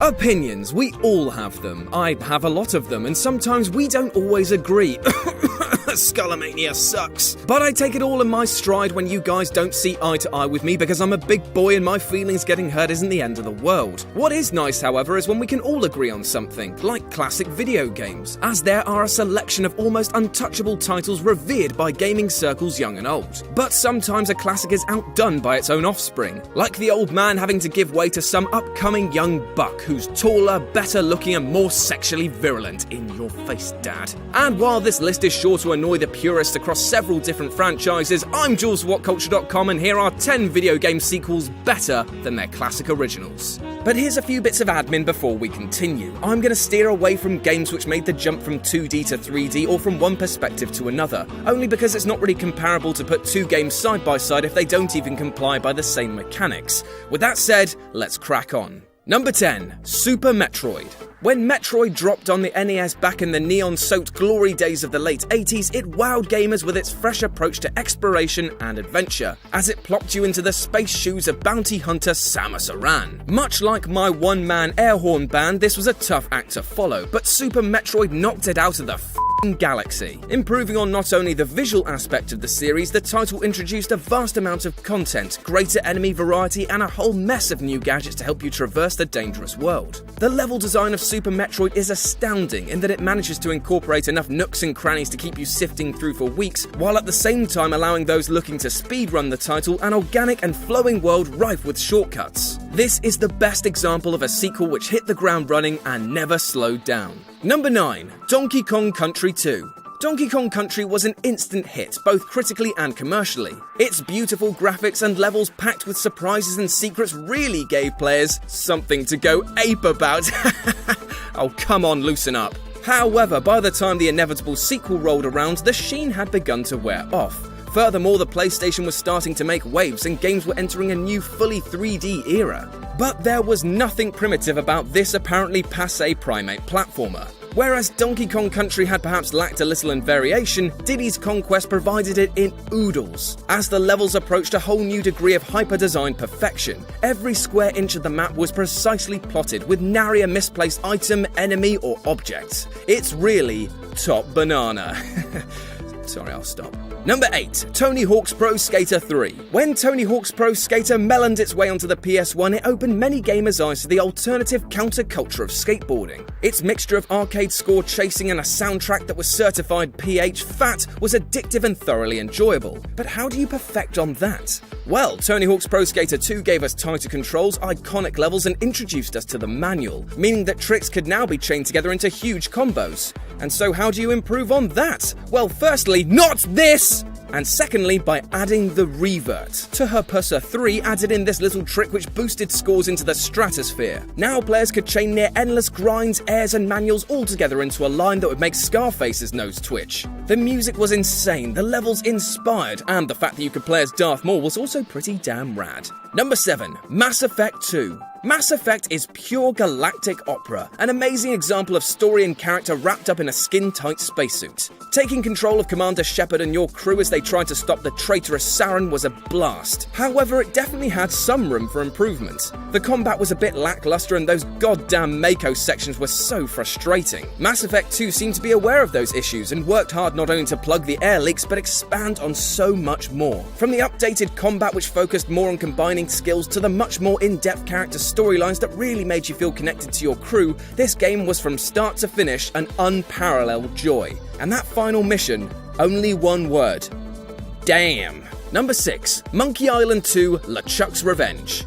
Opinions, we all have them. I have a lot of them, and sometimes we don't always agree. Skullomania sucks. But I take it all in my stride when you guys don't see eye to eye with me because I'm a big boy and my feelings getting hurt isn't the end of the world. What is nice, however, is when we can all agree on something, like classic video games, as there are a selection of almost untouchable titles revered by gaming circles young and old. But sometimes a classic is outdone by its own offspring, like the old man having to give way to some upcoming young buck who's taller, better looking and more sexually virulent. In your face, Dad. And while this list is sure to annoy the purists across several different franchises, I'm Jules from WhatCulture.com and here are 10 video game sequels better than their classic originals. But here's a few bits of admin before we continue. I'm going to steer away from games which made the jump from 2D to 3D or from one perspective to another, only because it's not really comparable to put two games side by side if they don't even comply by the same mechanics. With that said, let's crack on. Number 10, Super Metroid. When Metroid dropped on the NES back in the neon-soaked glory days of the late 80s, it wowed gamers with its fresh approach to exploration and adventure, as it plopped you into the space shoes of bounty hunter Samus Aran. Much like my one-man airhorn band, this was a tough act to follow, but Super Metroid knocked it out of the galaxy. Improving on not only the visual aspect of the series, the title introduced a vast amount of content, greater enemy variety, and a whole mess of new gadgets to help you traverse the dangerous world. The level design of Super Metroid is astounding in that it manages to incorporate enough nooks and crannies to keep you sifting through for weeks, while at the same time allowing those looking to speedrun the title an organic and flowing world rife with shortcuts. This is the best example of a sequel which hit the ground running and never slowed down. Number 9, Donkey Kong Country 2. Donkey Kong Country was an instant hit, both critically and commercially. Its beautiful graphics and levels packed with surprises and secrets really gave players something to go ape about. Oh, come on, loosen up. However, by the time the inevitable sequel rolled around, the sheen had begun to wear off. Furthermore, the PlayStation was starting to make waves and games were entering a new fully 3D era. But there was nothing primitive about this apparently passé primate platformer. Whereas Donkey Kong Country had perhaps lacked a little in variation, Diddy's Conquest provided it in oodles. As the levels approached a whole new degree of hyper-designed perfection, every square inch of the map was precisely plotted with nary a misplaced item, enemy or object. It's really top banana. Sorry, I'll stop. Number 8, Tony Hawk's Pro Skater 3. When Tony Hawk's Pro Skater meloned its way onto the PS1, it opened many gamers' eyes to the alternative counterculture of skateboarding. Its mixture of arcade score chasing and a soundtrack that was certified PH fat was addictive and thoroughly enjoyable. But how do you perfect on that? Well, Tony Hawk's Pro Skater 2 gave us tighter controls, iconic levels, and introduced us to the manual, meaning that tricks could now be chained together into huge combos. And so how do you improve on that? Well, firstly, not this! And secondly, by adding the revert. To her Pusser 3 added in this little trick which boosted scores into the stratosphere. Now players could chain near endless grinds, airs and manuals all together into a line that would make Scarface's nose twitch. The music was insane, the levels inspired, and the fact that you could play as Darth Maul was also pretty damn rad. Number 7, Mass Effect 2. Mass Effect is pure galactic opera, an amazing example of story and character wrapped up in a skin-tight spacesuit. Taking control of Commander Shepard and your crew as they tried to stop the traitorous Saren was a blast. However, it definitely had some room for improvement. The combat was a bit lackluster and those goddamn Mako sections were so frustrating. Mass Effect 2 seemed to be aware of those issues and worked hard not only to plug the air leaks but expand on so much more. From the updated combat which focused more on combining skills to the much more in-depth character storylines that really made you feel connected to your crew, this game was from start to finish an unparalleled joy. And that final mission, only one word: damn. Number 6, Monkey Island 2: LeChuck's Revenge.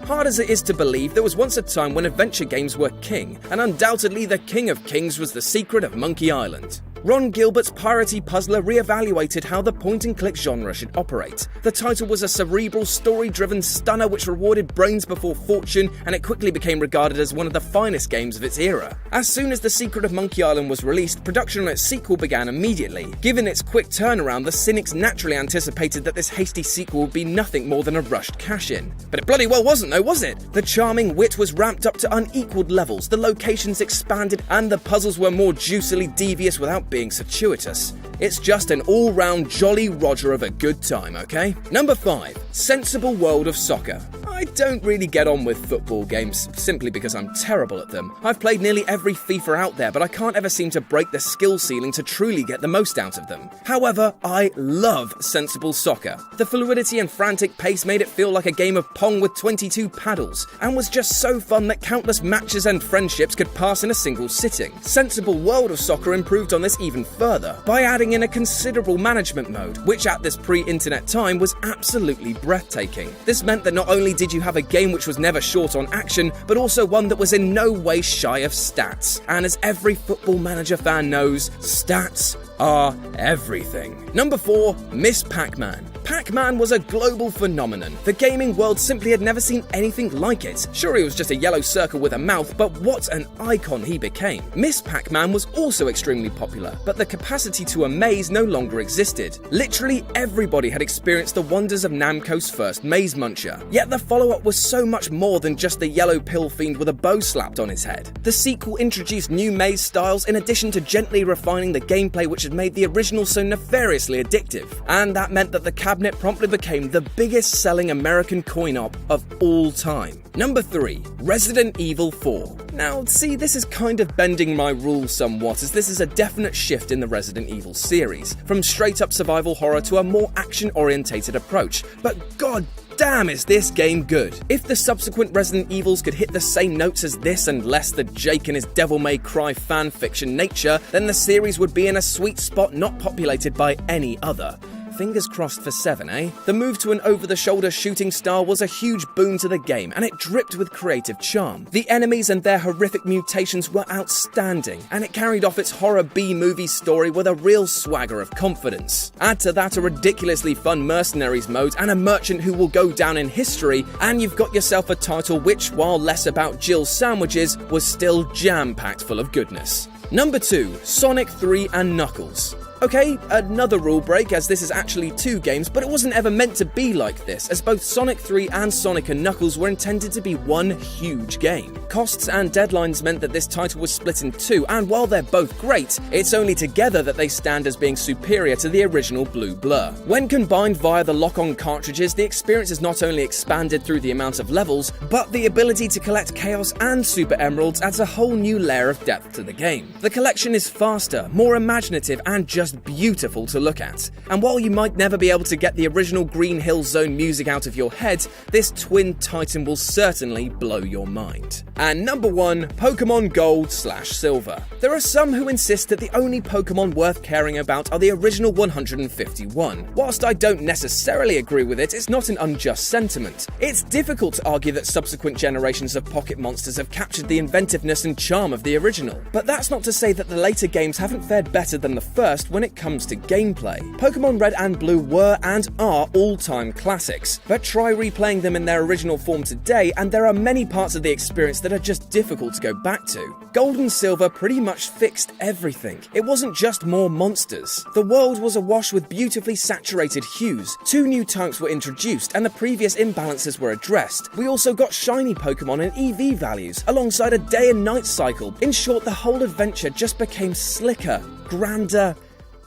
Hard as it is to believe, there was once a time when adventure games were king, and undoubtedly the king of kings was the secret of Monkey Island. Ron Gilbert's piratey puzzler re-evaluated how the point-and-click genre should operate. The title was a cerebral, story-driven stunner which rewarded brains before fortune, and it quickly became regarded as one of the finest games of its era. As soon as The Secret of Monkey Island was released, production on its sequel began immediately. Given its quick turnaround, the cynics naturally anticipated that this hasty sequel would be nothing more than a rushed cash-in. But it bloody well wasn't though, was it? The charming wit was ramped up to unequaled levels, the locations expanded, and the puzzles were more juicily devious without being circuitous. It's just an all-round Jolly Roger of a good time, okay? Number 5, Sensible World of Soccer. I don't really get on with football games, simply because I'm terrible at them. I've played nearly every FIFA out there, but I can't ever seem to break the skill ceiling to truly get the most out of them. However, I love sensible soccer. The fluidity and frantic pace made it feel like a game of Pong with 22 paddles, and was just so fun that countless matches and friendships could pass in a single sitting. Sensible World of Soccer improved on this even further, by adding in a considerable management mode, which at this pre-internet time was absolutely breathtaking. This meant that not only did you have a game which was never short on action, but also one that was in no way shy of stats. And as every Football Manager fan knows, stats are everything. Number 4, Miss Pac-Man. Pac-Man was a global phenomenon. The gaming world simply had never seen anything like it. Sure, he was just a yellow circle with a mouth, but what an icon he became. Miss Pac-Man was also extremely popular, but the capacity to amaze no longer existed. Literally everybody had experienced the wonders of Namco's first Maze Muncher. Yet the follow-up was so much more than just the yellow pill fiend with a bow slapped on his head. The sequel introduced new maze styles in addition to gently refining the gameplay which had made the original so nefariously addictive. And that meant that the cabinet promptly became the biggest selling American coin-op of all time. Number 3, Resident Evil 4. Now, see, this is kind of bending my rules somewhat, as this is a definite shift in the Resident Evil series, from straight-up survival horror to a more action-orientated approach. But god damn, is this game good. If the subsequent Resident Evils could hit the same notes as this and less the Jake and his Devil May Cry fanfiction nature, then the series would be in a sweet spot not populated by any other. Fingers crossed for 7, eh? The move to an over-the-shoulder shooting style was a huge boon to the game, and it dripped with creative charm. The enemies and their horrific mutations were outstanding, and it carried off its horror B-movie story with a real swagger of confidence. Add to that a ridiculously fun mercenaries mode and a merchant who will go down in history, and you've got yourself a title which, while less about Jill's sandwiches, was still jam-packed full of goodness. Number 2, Sonic 3 and Knuckles. Okay, another rule break, as this is actually 2 games, but it wasn't ever meant to be like this, as both Sonic 3 and Sonic & Knuckles were intended to be one huge game. Costs and deadlines meant that this title was split in 2, and while they're both great, it's only together that they stand as being superior to the original Blue Blur. When combined via the lock-on cartridges, the experience is not only expanded through the amount of levels, but the ability to collect Chaos and Super Emeralds adds a whole new layer of depth to the game. The collection is faster, more imaginative, and just beautiful to look at. And while you might never be able to get the original Green Hill Zone music out of your head, this twin titan will certainly blow your mind. And number 1, Pokemon Gold/Silver. There are some who insist that the only Pokemon worth caring about are the original 151. Whilst I don't necessarily agree with it, it's not an unjust sentiment. It's difficult to argue that subsequent generations of pocket monsters have captured the inventiveness and charm of the original. But that's not to say that the later games haven't fared better than the first when it comes to gameplay. Pokemon Red and Blue were and are all-time classics, but try replaying them in their original form today and there are many parts of the experience that are just difficult to go back to. Gold and Silver pretty much fixed everything. It wasn't just more monsters. The world was awash with beautifully saturated hues. 2 new types were introduced and the previous imbalances were addressed. We also got shiny Pokemon and EV values, alongside a day and night cycle. In short, the whole adventure just became slicker, grander,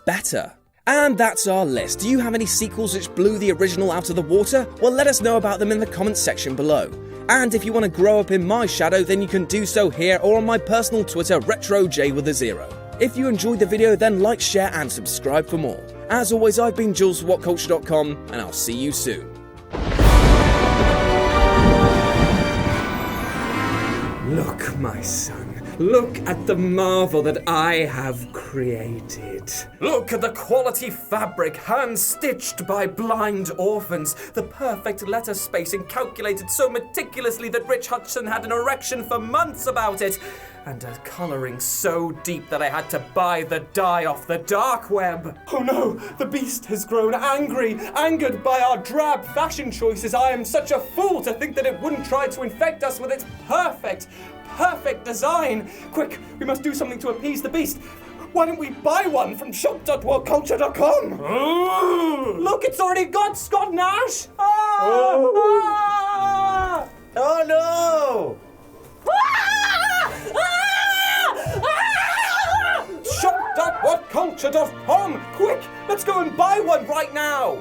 better. And that's our list. Do you have any sequels which blew the original out of the water? Well, let us know about them in the comments section below. And if you want to grow up in my shadow, then you can do so here or on my personal Twitter, RetroJ with a 0. If you enjoyed the video, then like, share and subscribe for more. As always, I've been Jules for WhatCulture.com, and I'll see you soon. Look, my son. Look at the marvel that I have created. Look at the quality fabric hand-stitched by blind orphans. The perfect letter spacing calculated so meticulously that Rich Hudson had an erection for months about it. And a colouring so deep that I had to buy the dye off the dark web. Oh no, the beast has grown angry, angered by our drab fashion choices. I am such a fool to think that it wouldn't try to infect us with its perfect design. Quick, we must do something to appease the beast. Why don't we buy one from shop.whatculture.com? Oh. Look, it's already got Scott Nash. Oh no! Shop.whatculture.com! Quick, let's go and buy one right now!